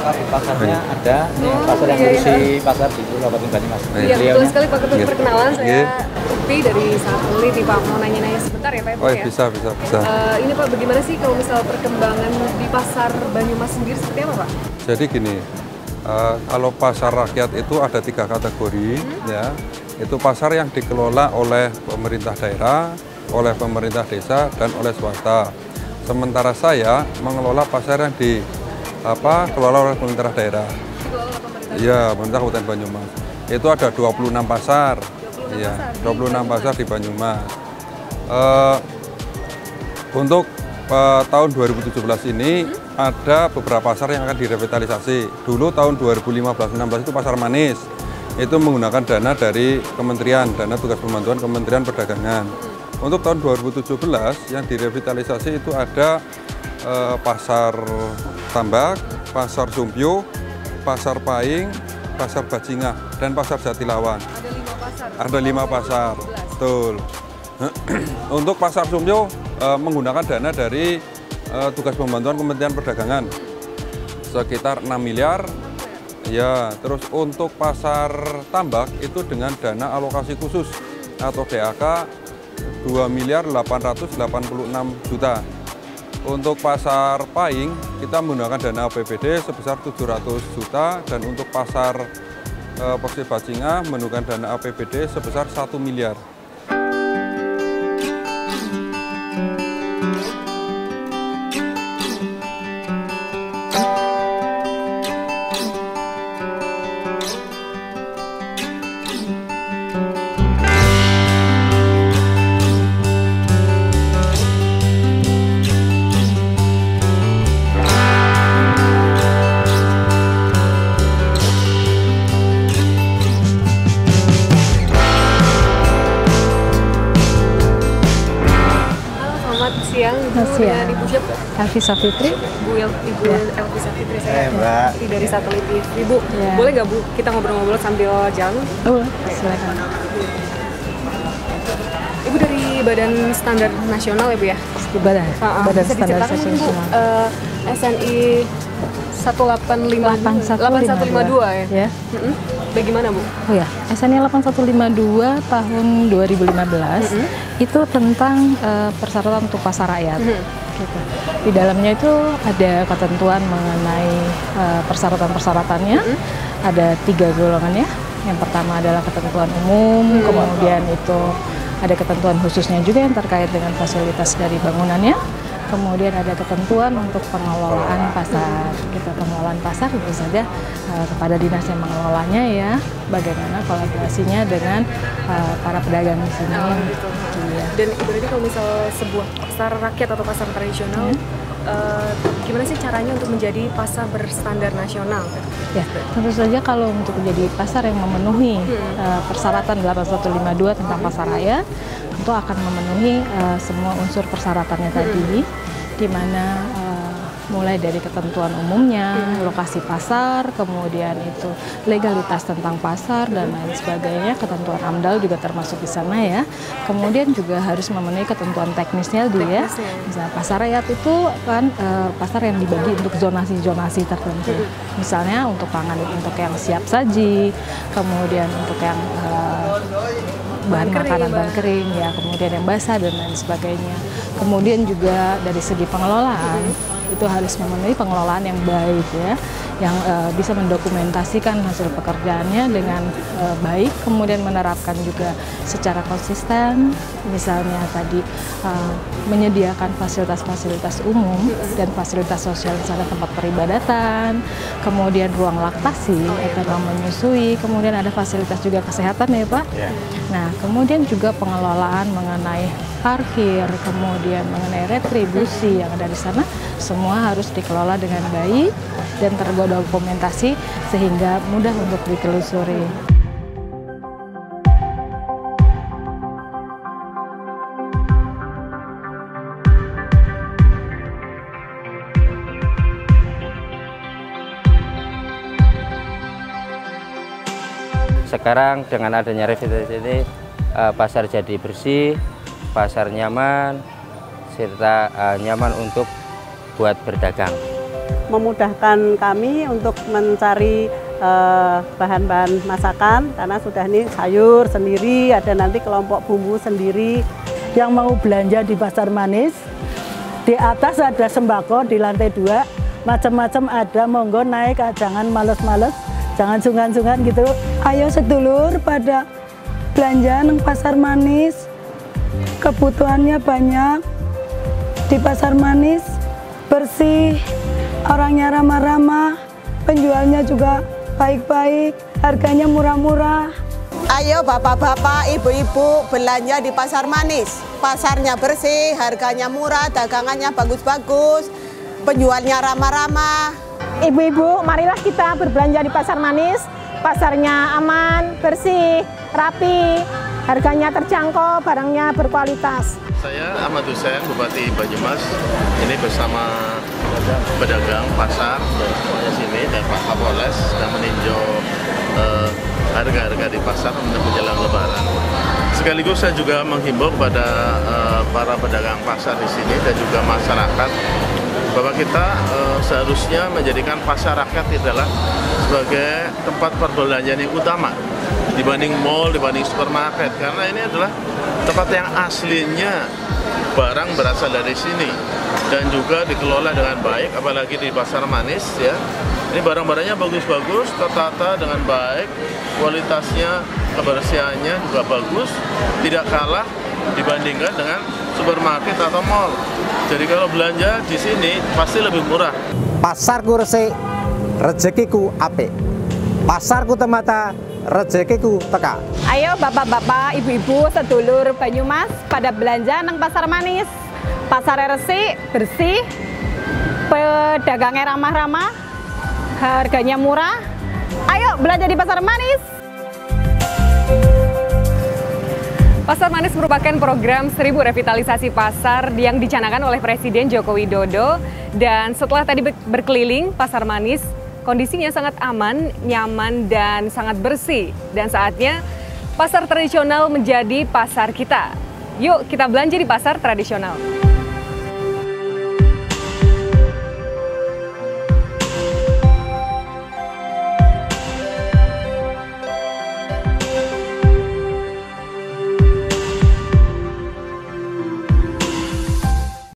pasarnya ada, pasar yang ngurusi pasar di Kabupaten Banyumas. Iya, betul sekali Pak Ketua. Perkenalan, saya Upi dari satelit nih Pak, mau nanya-nanya sebentar ya Pak. Oh ya, bisa. Ini Pak, bagaimana sih kalau misal perkembangan di pasar Banyumas sendiri seperti apa Pak? Jadi gini, kalau pasar rakyat itu ada 3 kategori, ya. Itu pasar yang dikelola oleh pemerintah daerah, oleh pemerintah desa, dan oleh swasta. Sementara saya mengelola pasar yang dikelola oleh pemerintah daerah. Iya, pemerintah Kabupaten Banyumas. Itu ada 26 pasar. Iya, 26 pasar di Banyumas. Untuk tahun 2017 ini ada beberapa pasar yang akan direvitalisasi. Dulu tahun 2015-16 itu pasar Manis. Itu menggunakan dana dari kementerian, dana tugas pembantuan Kementerian Perdagangan. Untuk tahun 2017 yang direvitalisasi itu ada pasar Tambak, pasar Sumpyo, pasar Paing, pasar Bajingah, dan pasar Jatilawan. Ada 5 pasar. Betul. Untuk pasar Sumpyo menggunakan dana dari tugas pembantuan Kementerian Perdagangan sekitar 6 miliar. Ya, terus untuk pasar Tambak itu dengan dana alokasi khusus atau DAK 2.886.000.000. Untuk pasar Paing kita menggunakan dana APBD sebesar 700 juta, dan untuk pasar Persib Bajingah menggunakan dana APBD sebesar 1 miliar. Siang, dengan Ibu siapa? Elvisa Fitri. Ibu Elvisa Fitri, saya dari Satelit TV. Ibu, boleh nggak Bu kita ngobrol-ngobrol sambil jalan? Oh, silakan. Ibu dari Badan Standar Nasional ya Bu ya? Badan bisa Standar diceritakan Bu, Nasional. SNI 8152 ya? Bagaimana Bu? Oh ya, SNI 8152 tahun 2015 itu tentang persyaratan untuk pasar rakyat. Gitu. Di dalamnya itu ada ketentuan mengenai persyaratan-persyaratannya. Ada 3 golongannya. Yang pertama adalah ketentuan umum, kemudian itu ada ketentuan khususnya juga yang terkait dengan fasilitas dari bangunannya. Kemudian ada ketentuan untuk pengelolaan pasar. Pengelolaan pasar tentu saja kepada dinas yang mengelolanya ya, bagaimana kolaborasinya dengan para pedagang di sini. Iya. Dan berarti kalau misal sebuah pasar rakyat atau pasar tradisional, gimana sih caranya untuk menjadi pasar berstandar nasional? Ya, tentu saja kalau untuk menjadi pasar yang memenuhi persyaratan 8152 tentang pasar raya, tentu akan memenuhi semua unsur persyaratannya tadi, di mana mulai dari ketentuan umumnya, lokasi pasar, kemudian itu legalitas tentang pasar dan lain sebagainya, ketentuan AMDAL juga termasuk di sana ya. Kemudian juga harus memenuhi ketentuan teknisnya dia. Misalnya pasar rakyat itu kan pasar yang dibagi untuk zonasi-zonasi tertentu. Misalnya untuk pangan untuk yang siap saji, kemudian untuk yang bahan makanan bahan kering ya, kemudian yang basah dan lain sebagainya. Kemudian juga dari segi pengelolaan itu harus memenuhi pengelolaan yang baik ya, yang bisa mendokumentasikan hasil pekerjaannya dengan baik, kemudian menerapkan juga secara konsisten, misalnya tadi menyediakan fasilitas-fasilitas umum dan fasilitas sosial, misalnya tempat peribadatan, kemudian ruang laktasi atau ruang menyusui, kemudian ada fasilitas juga kesehatan ya Pak. Nah, kemudian juga pengelolaan mengenai parkir, kemudian mengenai retribusi yang ada di sana, semua harus dikelola dengan baik dan terdokumentasi sehingga mudah untuk ditelusuri. Sekarang dengan adanya revitalisasi ini, pasar jadi bersih, pasar nyaman, serta nyaman untuk buat berdagang. memudahkan kami untuk mencari bahan-bahan masakan, karena sudah ini sayur sendiri, ada nanti kelompok bumbu sendiri. Yang mau belanja di Pasar Manis, di atas ada sembako di lantai 2, macam-macam ada, monggo naik, jangan males-males, jangan sungkan-sungkan gitu. Ayo sedulur pada belanja nang Pasar Manis, kebutuhannya banyak di Pasar Manis, bersih, orangnya ramah-ramah, penjualnya juga baik-baik, harganya murah-murah. Ayo bapak-bapak, ibu-ibu belanja di Pasar Manis. Pasarnya bersih, harganya murah, dagangannya bagus-bagus, penjualnya ramah-ramah. Ibu-ibu, marilah kita berbelanja di Pasar Manis. Pasarnya aman, bersih, rapi, harganya terjangkau, barangnya berkualitas. Saya Ahmad Hussein, Bupati Banyumas, ini bersama pedagang pasar dan semuanya sini, dan Pak Kapolres sedang meninjau harga-harga di pasar menjelang Lebaran. Sekaligus saya juga menghimbau kepada para pedagang pasar di sini dan juga masyarakat bahwa kita seharusnya menjadikan pasar rakyat adalah sebagai tempat perbelanjaan yang utama dibanding mall, dibanding supermarket, karena ini adalah tempat yang aslinya barang berasal dari sini dan juga dikelola dengan baik, apalagi di Pasar Manis ya. Ini barang-barangnya bagus-bagus, tertata dengan baik, kualitasnya, kebersihannya juga bagus, tidak kalah dibandingkan dengan supermarket atau mall. Jadi kalau belanja di sini pasti lebih murah. Pasarku resik, rezekiku apik. Pasarku temata, rezekiku teka. Ayo bapak-bapak, ibu-ibu, sedulur Banyumas pada belanja nang Pasar Manis. Pasarnya resik, bersih, pedagangnya ramah-ramah, harganya murah. Ayo belanja di Pasar Manis. Pasar Manis merupakan program 1000 revitalisasi pasar yang dicanangkan oleh Presiden Joko Widodo. Dan setelah tadi berkeliling Pasar Manis, kondisinya sangat aman, nyaman, dan sangat bersih. Dan saatnya pasar tradisional menjadi pasar kita. Yuk kita belanja di pasar tradisional.